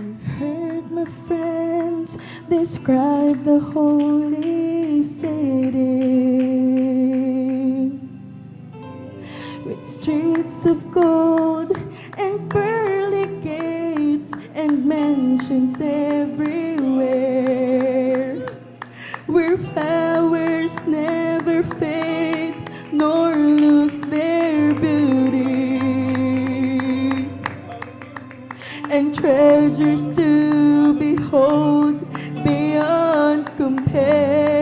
Heard my friends describe the holy city with streets of gold and pearly gates and mansions everywhere, where flowers never fade nor lose their beauty, and treasures to behold beyond compare.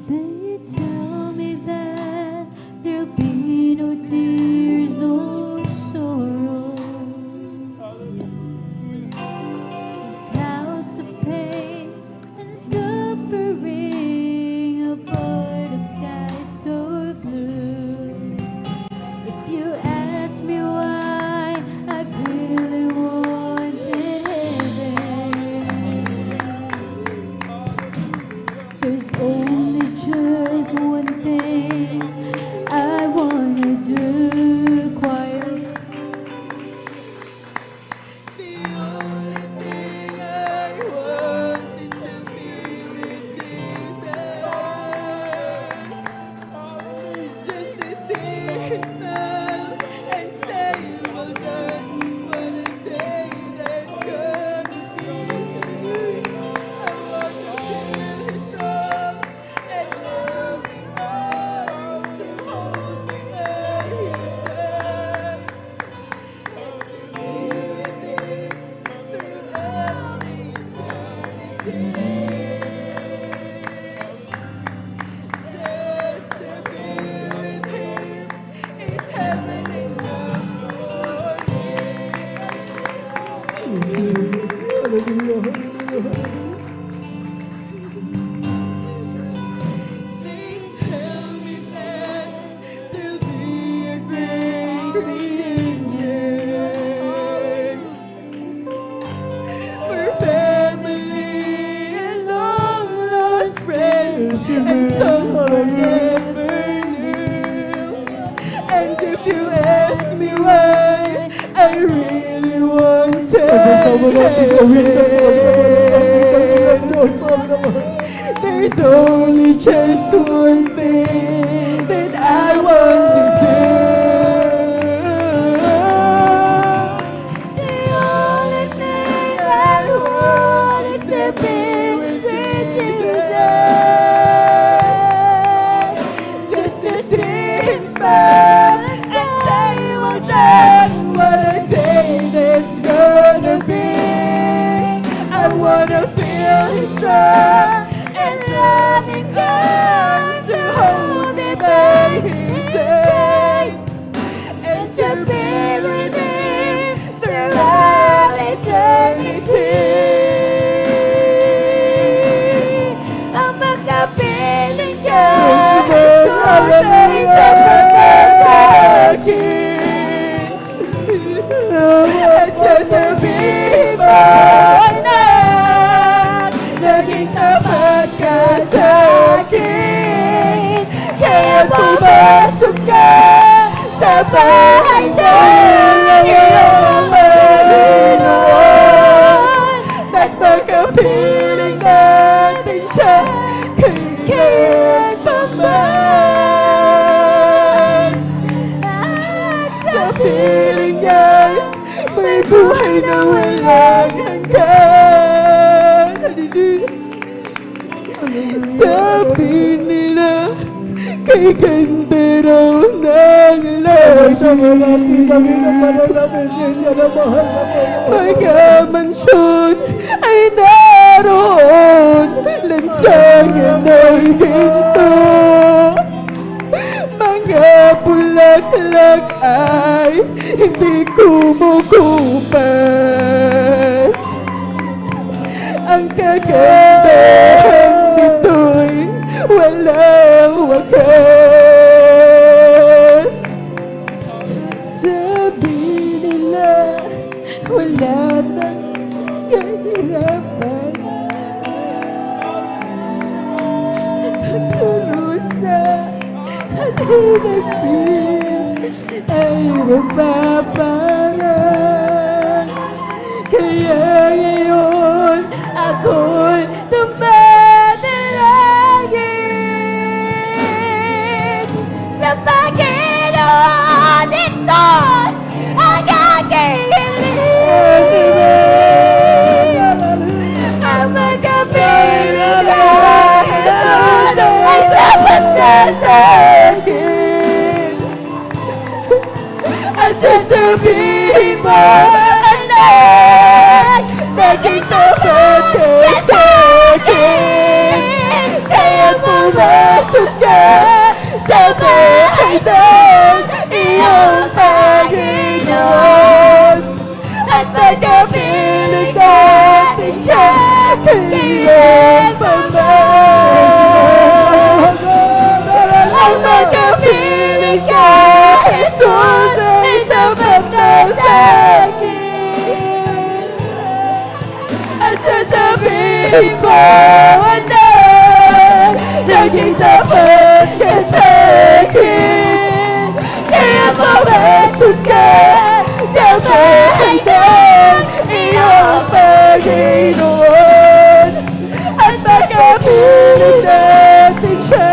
They tell me that there'll be no tears, no sorrow, clouds of pain and suffering, a part of skies so blue. If you ask me why I really wanted heaven, there's only just one thing I wanna do, choir. The only thing I want is to be with Jesus, just to see His smile and say, well done. What a day that's gonna be. I want to feel His strong and loving arms to hold me by His side, and to be with Him through all eternity. Just to be with Him is heaven enough for me. They tell me that there'll be a great reunion for family and long lost friends and someone never knew. And if you ask me why I really wanted there's only just one thing that I want to do. The only thing I want is to be with Jesus, just to see Him smile and say, well done. What a day there's gonna be. I wanna feel His strong and loving arms to hold me by His side, and to be with Him through all eternity. Ang makapiling ka, Jesus ay sapat sa akin, at sasabihin mo, anak, naging tapat ka sa akin. Kaya pumasok ka sa bahay ng iyong Panginoon, at pagkapiling natin siya kailan pa man. At sa piling niya may buhay na walang hanggan. Sabi nila kay ganda raw ng langit, pagkamansyon ay naroon, lansangan ng ginto, mga bulaklak ay hindi kumukupas. Ang kagandahan nito'y walang wakas. Sabi nila wala nang kahirapan, pagkurusa at hinagpis ay magpaparang. Kaya ngayon ako'y tumatalangin sa Panginoon. Ito ang aking hiling. Ang magkapiling na Jesus ay sapat na sa akin. At sasabihin mo, anak, naging tapat ka sa akin. Kaya pumasok ka sa bahay ng iyong Panginoon. At magkapiling natin siya kailan pa man. Ang magkapiling ka, Jesus, ay sapat na sa akin. At sasabihin mo, anak, naging tapat ka sa akin. Kaya pumasok ka sa bahay ng iyong Panginoon. At magkapiling natin siya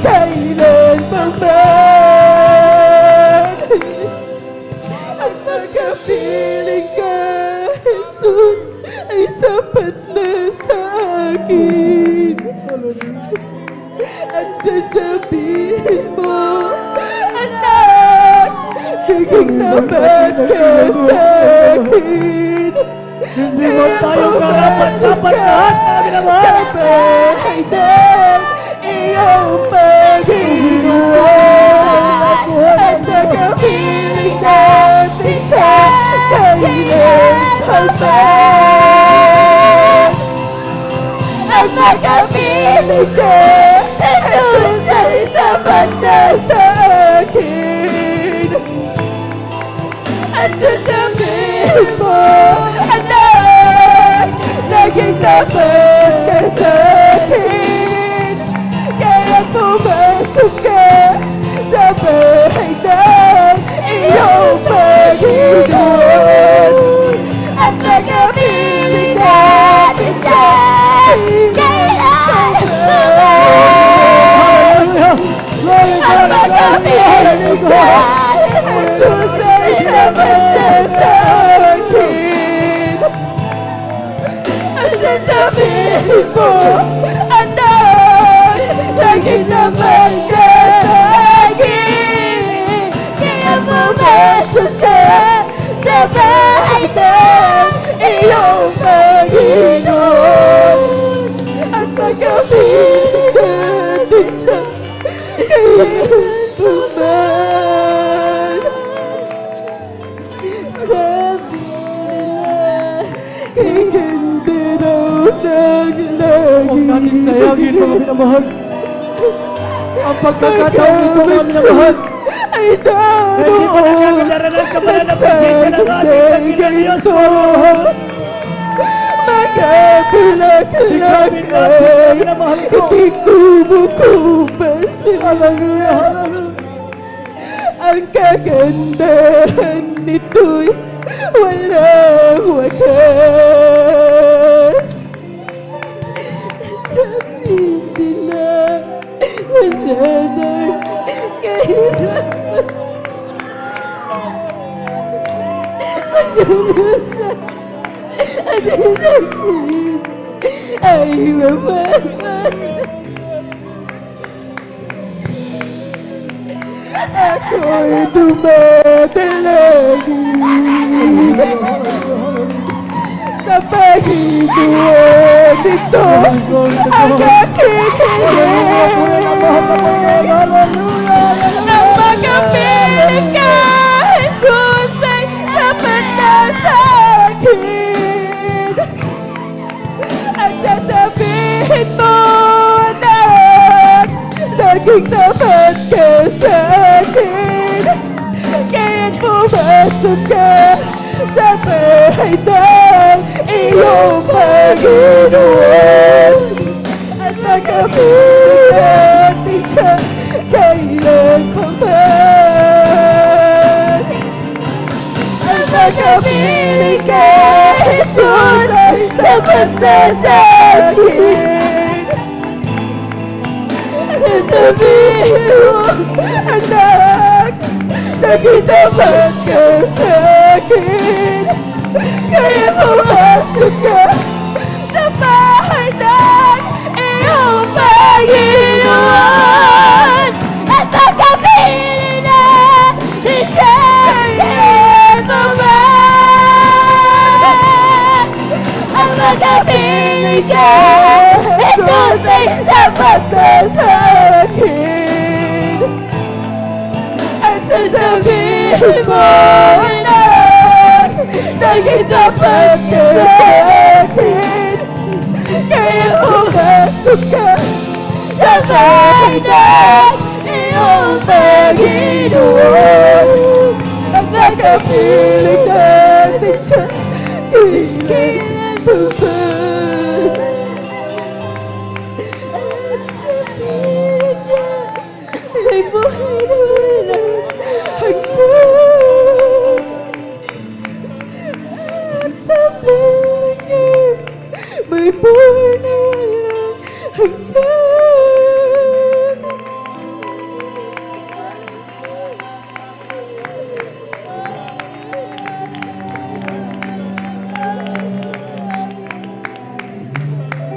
kailan pa man. At magkapiling ka, Jesus, ay sapat na sa akin. At sasabihin mo, anak, naging tapat ka sa akin. Hindi mo tayo karapat-dapat lahat na ginawa. Sa bahay ng iyong Panginoon. At nakapiling natin siya kailan pa man. At nakapiling ka, Jesus, ay sapat na sa akin. At sasabihin mo, anak, naging tapat ka sa akin. Kaya pumasok ka sa bahay ng iyong Panginoon. At nakapiling natin siya kailan pa man. At nakapiling ka, Jesus, ay sapat na sa akin. At sasabihin mo, anak, naging tapat ka sa akin. Kaya pumasok ka sa bahay ng iyong Panginoon. At magkapiling natin siya kailan pa man. Sabi nila, kay ganda raw ng Huwag natin langit. sayangin mga minamahal. Ang pagkakataon ito mga minamahal. Ay Hindi ko na naroon nagdaralan ka pala na sa presensya ng ating Panginoon Diyos ganito. mo. Mga bulaklak Sikapin natin mga ay minamahal ko. hindi kumukupas. Hallelujah, hallelujah. Ang kagandahan nito'y walang wakas. Sabi nila, wala nang kahirapan. Pagdurusan at hinagis ay mamaman. Ako'y dumadalangin sa Panginoon nito ang aking hiling. Ang magkapiling ka, Jesus, ay sapat na sa akin. At sasabihin mo, anak, naging tapat ka sa akin. Kaya't pumasok ka sa bahay ng iyong Panginoon. At magkapiling natin siya kailan pa man. pagkapiling kay Jesus ay sapat na sa akin. Sasabihin mo, anak, nakitapat ka sa akin. Kaya pumasok ka sa bahay ng iyong Panginoon at pagkapiling na di siya ang pagkapiling ka, Jesus ay sapat na sa akin. At sasabihin mo, anak, nakitapat ka sa akin. Kaya pumasok ka sa bahay ng iyong Panginoon at pagkapiling natin siya. Kailan mo ba? At sabihin niya, ay buhay